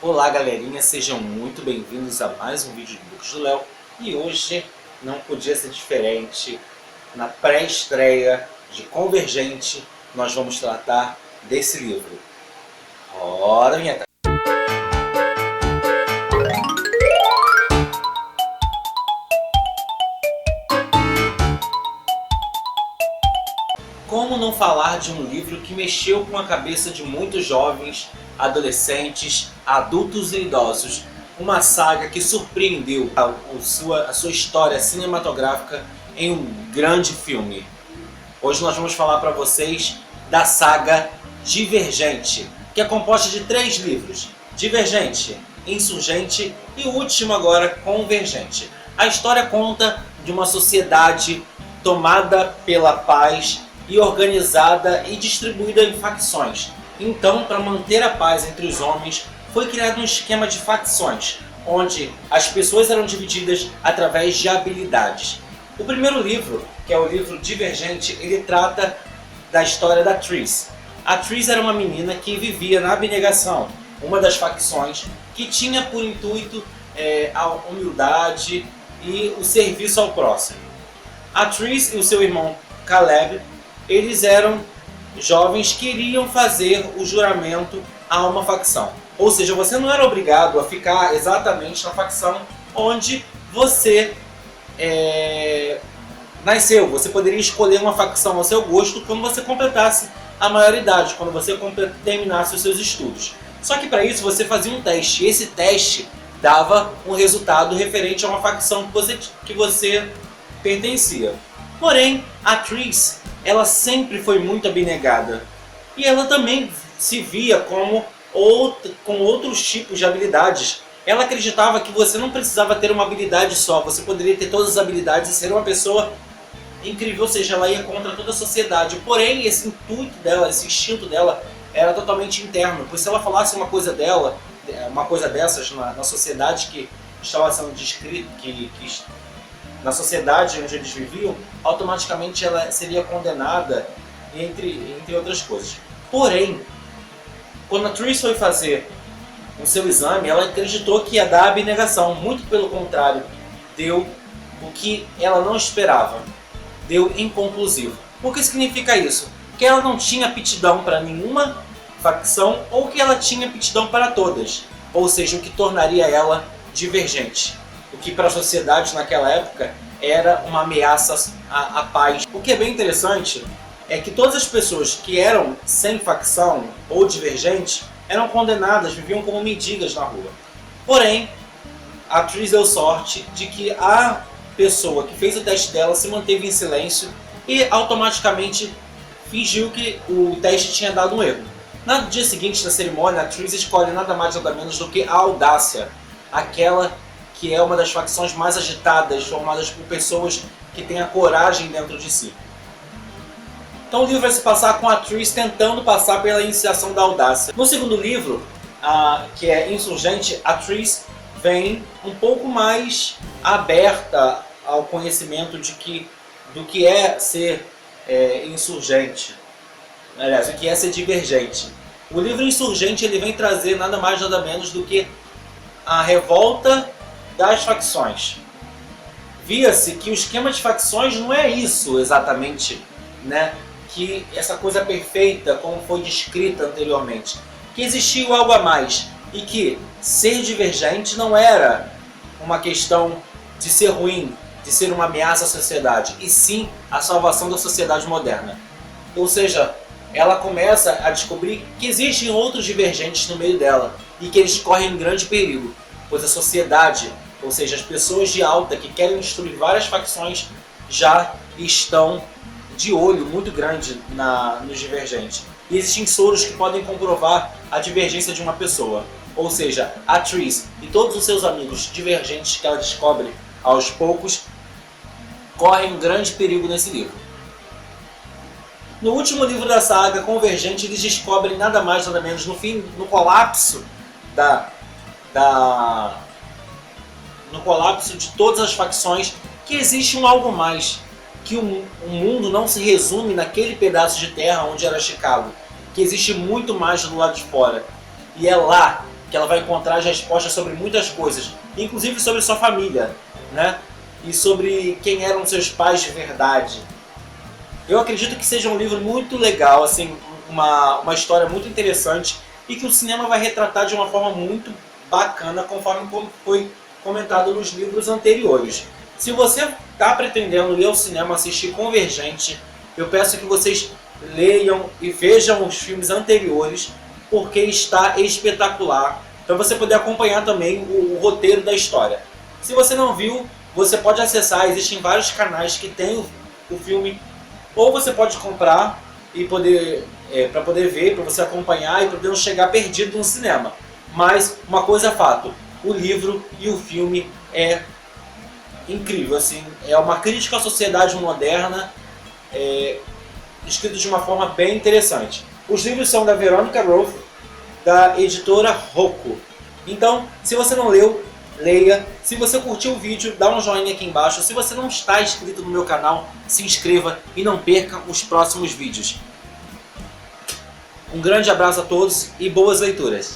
Olá galerinha, sejam muito bem-vindos a mais um vídeo do Books do Léo. E hoje não podia ser diferente. Na pré-estreia de Convergente, nós vamos tratar desse livro. Roda a vinheta! Como não falar de um livro que mexeu com a cabeça de muitos jovens, adolescentes, adultos e idosos? Uma saga que surpreendeu a sua história cinematográfica em um grande filme. Hoje nós vamos falar para vocês da saga Divergente, que é composta de 3 livros: Divergente, Insurgente e o último agora, Convergente. A história conta de uma sociedade tomada pela paz e organizada e distribuída em facções. Então, para manter a paz entre os homens, foi criado um esquema de facções, onde as pessoas eram divididas através de habilidades. O primeiro livro, que é o livro Divergente, ele trata da história da Tris. A Tris era uma menina que vivia na abnegação, uma das facções que tinha por intuito a humildade e o serviço ao próximo. A Tris e o seu irmão Caleb, eles eram jovens que iriam fazer o juramento a uma facção. Ou seja, você não era obrigado a ficar exatamente na facção onde você nasceu. Você poderia escolher uma facção ao seu gosto quando você completasse a maioridade, quando você terminasse os seus estudos. Só que para isso você fazia um teste, e esse teste dava um resultado referente a uma facção que você pertencia. Porém, a Tris, ela sempre foi muito abnegada. E ela também se via com outros tipos de habilidades. Ela acreditava que você não precisava ter uma habilidade só, você poderia ter todas as habilidades e ser uma pessoa incrível, ou seja, ela ia contra toda a sociedade. Porém, esse intuito dela, esse instinto dela era totalmente interno, pois se ela falasse uma coisa dessas na sociedade que estava sendo descrita, na sociedade onde eles viviam, automaticamente ela seria condenada, entre outras coisas. Porém, quando a Tris foi fazer o seu exame, ela acreditou que ia dar abnegação. Muito pelo contrário, deu o que ela não esperava. Deu inconclusivo. O que significa isso? Que ela não tinha aptidão para nenhuma facção ou que ela tinha aptidão para todas. Ou seja, o que tornaria ela divergente. O que para a sociedade naquela época era uma ameaça à paz. O que é bem interessante é que todas as pessoas que eram sem facção ou divergentes eram condenadas, viviam como mendigas na rua. Porém, a Tris deu sorte de que a pessoa que fez o teste dela se manteve em silêncio e automaticamente fingiu que o teste tinha dado um erro. No dia seguinte da cerimônia, a Tris escolhe nada mais nada menos do que a Audácia, aquela que é uma das facções mais agitadas, formadas por pessoas que têm a coragem dentro de si. Então o livro vai se passar com a Tris tentando passar pela iniciação da Audácia. No segundo livro, que é Insurgente, a Tris vem um pouco mais aberta ao conhecimento do que é ser insurgente. Aliás, o que é ser divergente. O livro Insurgente ele vem trazer nada mais nada menos do que a revolta das facções. Via-se que o esquema de facções não é isso exatamente, né? Que essa coisa perfeita como foi descrita anteriormente, que existiu algo a mais e que ser divergente não era uma questão de ser ruim, de ser uma ameaça à sociedade, e sim a salvação da sociedade moderna. Ou seja, ela começa a descobrir que existem outros divergentes no meio dela e que eles correm um grande perigo, pois a sociedade, ou seja, as pessoas de alta que querem destruir várias facções já estão de olho muito grande nos divergentes. E existem soros que podem comprovar a divergência de uma pessoa. Ou seja, a Tris e todos os seus amigos divergentes que ela descobre aos poucos correm um grande perigo nesse livro. No último livro da saga, Convergente, eles descobrem nada mais nada menos, no colapso no colapso de todas as facções, que existe um algo mais, que o mundo não se resume naquele pedaço de terra onde era Chicago, que existe muito mais do lado de fora. E é lá que ela vai encontrar as respostas sobre muitas coisas, inclusive sobre sua família, né? E sobre quem eram seus pais de verdade. Eu acredito que seja um livro muito legal, assim, uma história muito interessante e que o cinema vai retratar de uma forma muito bacana, conforme foi comentado nos livros anteriores. Se você está pretendendo ler o cinema, assistir Convergente, eu peço que vocês leiam e vejam os filmes anteriores, porque está espetacular, para você poder acompanhar também o roteiro da história. Se você não viu, você pode acessar, existem vários canais que tem o filme, ou você pode comprar e para poder ver, para você acompanhar e poder não chegar perdido no cinema. Mas uma coisa é fato, o livro e o filme é incrível, assim, é uma crítica à sociedade moderna, escrito de uma forma bem interessante. Os livros são da Veronica Roth, da editora Rocco. Então, se você não leu, leia. Se você curtiu o vídeo, dá um joinha aqui embaixo. Se você não está inscrito no meu canal, se inscreva e não perca os próximos vídeos. Um grande abraço a todos e boas leituras!